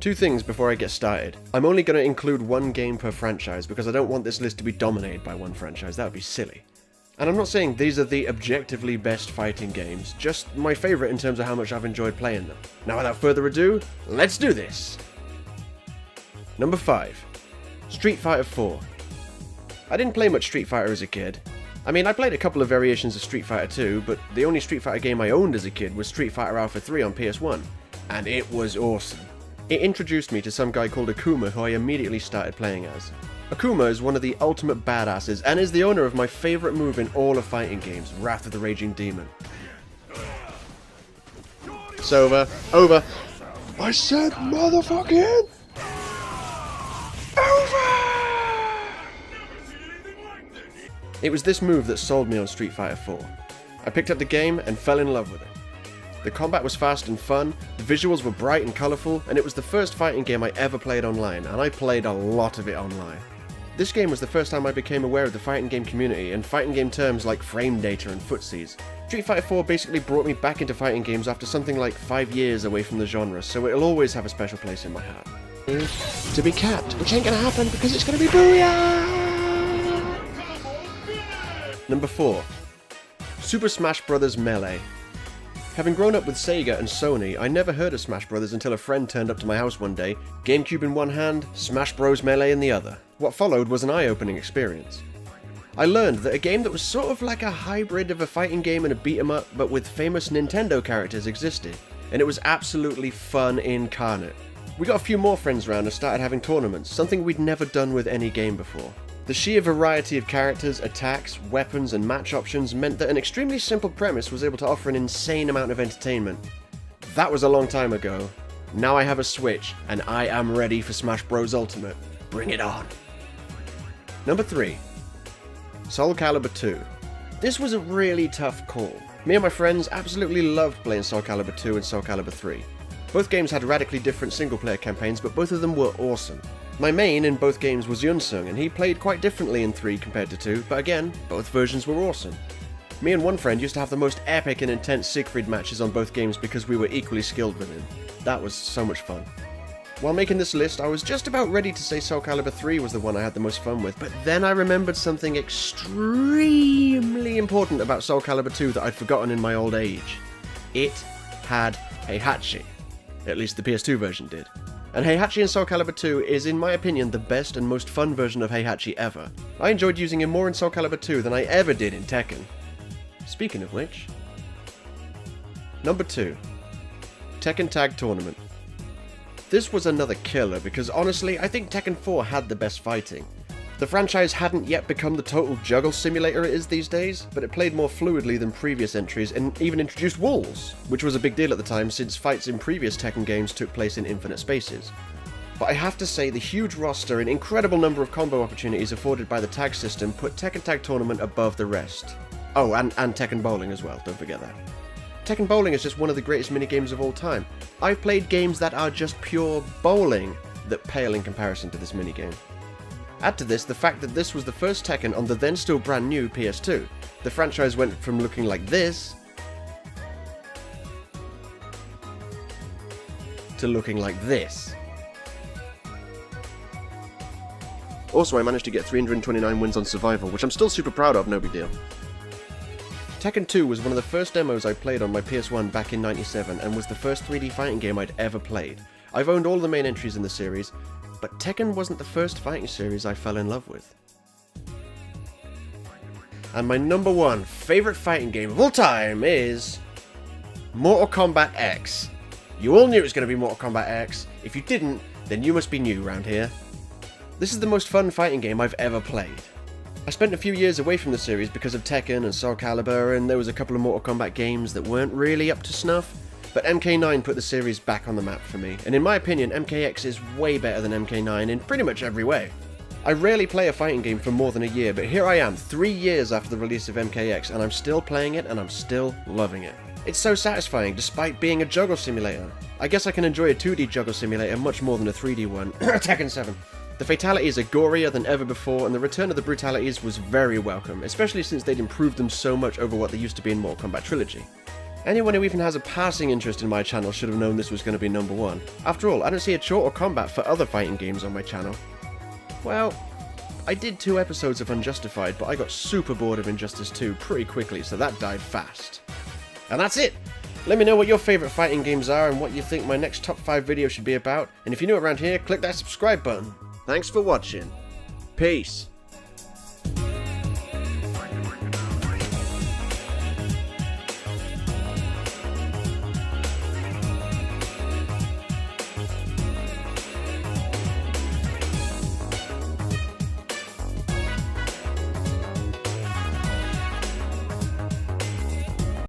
Two things before I get started. I'm only going to include one game per franchise because I don't want this list to be dominated by one franchise, that would be silly. And I'm not saying these are the objectively best fighting games, just my favourite in terms of how much I've enjoyed playing them. Now without further ado, let's do this! Number 5. Street Fighter 4. I didn't play much Street Fighter as a kid. I mean, I played a couple of variations of Street Fighter 2, but the only Street Fighter game I owned as a kid was Street Fighter Alpha 3 on PS1, and it was awesome. It introduced me to some guy called Akuma who I immediately started playing as. Akuma is one of the ultimate badasses and is the owner of my favourite move in all of fighting games, Wrath of the Raging Demon. It's over. Over. I said motherfucking over! It was this move that sold me on Street Fighter 4. I picked up the game and fell in love with it. The combat was fast and fun, the visuals were bright and colourful, and it was the first fighting game I ever played online, and I played a lot of it online. This game was the first time I became aware of the fighting game community and fighting game terms like frame data and footsies. Street Fighter 4 basically brought me back into fighting games after something like 5 years away from the genre, so it'll always have a special place in my heart. To be capped, which ain't gonna happen because it's gonna be booyah! Number 4. Super Smash Bros. Melee. Having grown up with Sega and Sony, I never heard of Smash Bros. Until a friend turned up to my house one day, GameCube in one hand, Smash Bros. Melee in the other. What followed was an eye-opening experience. I learned that a game that was sort of like a hybrid of a fighting game and a beat-em-up, but with famous Nintendo characters existed, and it was absolutely fun incarnate. We got a few more friends round and started having tournaments, something we'd never done with any game before. The sheer variety of characters, attacks, weapons, and match options meant that an extremely simple premise was able to offer an insane amount of entertainment. That was a long time ago. Now I have a Switch, and I am ready for Smash Bros. Ultimate. Bring it on! Number 3. Soul Calibur 2. This was a really tough call. Me and my friends absolutely loved playing Soul Calibur 2 and Soul Calibur 3. Both games had radically different single-player campaigns, but both of them were awesome. My main in both games was Yunsung, and he played quite differently in 3 compared to 2, but again, both versions were awesome. Me and one friend used to have the most epic and intense Siegfried matches on both games because we were equally skilled with him. That was so much fun. While making this list, I was just about ready to say Soul Calibur 3 was the one I had the most fun with, but then I remembered something extremely important about Soul Calibur 2 that I'd forgotten in my old age. It had Heihachi. At least the PS2 version did. And Heihachi in Soul Calibur 2 is, in my opinion, the best and most fun version of Heihachi ever. I enjoyed using him more in Soul Calibur 2 than I ever did in Tekken. Speaking of which... Number 2. Tekken Tag Tournament. This was another killer because honestly, I think Tekken 4 had the best fighting. The franchise hadn't yet become the total juggle simulator it is these days, but it played more fluidly than previous entries and even introduced walls, which was a big deal at the time since fights in previous Tekken games took place in infinite spaces. But I have to say the huge roster and incredible number of combo opportunities afforded by the tag system put Tekken Tag Tournament above the rest. Oh, and Tekken Bowling as well, don't forget that. Tekken Bowling is just one of the greatest minigames of all time. I've played games that are just pure bowling that pale in comparison to this minigame. Add to this the fact that this was the first Tekken on the then still brand new PS2. The franchise went from looking like this to looking like this. Also, I managed to get 329 wins on Survival, which I'm still super proud of, no big deal. Tekken 2 was one of the first demos I played on my PS1 back in '97 and was the first 3D fighting game I'd ever played. I've owned all the main entries in the series, but Tekken wasn't the first fighting series I fell in love with. And my number 1 favourite fighting game of all time is... Mortal Kombat X. You all knew it was going to be Mortal Kombat X. If you didn't, then you must be new around here. This is the most fun fighting game I've ever played. I spent a few years away from the series because of Tekken and Soul Calibur, and there was a couple of Mortal Kombat games that weren't really up to snuff. But MK9 put the series back on the map for me, and in my opinion MKX is way better than MK9 in pretty much every way. I rarely play a fighting game for more than a year, but here I am 3 years after the release of MKX and I'm still playing it and I'm still loving it. It's so satisfying despite being a juggle simulator. I guess I can enjoy a 2D juggle simulator much more than a 3D one. Tekken 7. The fatalities are gorier than ever before, and the return of the brutalities was very welcome, especially since they'd improved them so much over what they used to be in Mortal Kombat Trilogy. Anyone who even has a passing interest in my channel should have known this was going to be number 1. After all, I don't see a chart or combat for other fighting games on my channel. Well, I did 2 episodes of Unjustified, but I got super bored of Injustice 2 pretty quickly, so that died fast. And that's it! Let me know what your favourite fighting games are and what you think my next top 5 video should be about, and if you're new around here, click that subscribe button. Thanks for watching. Peace.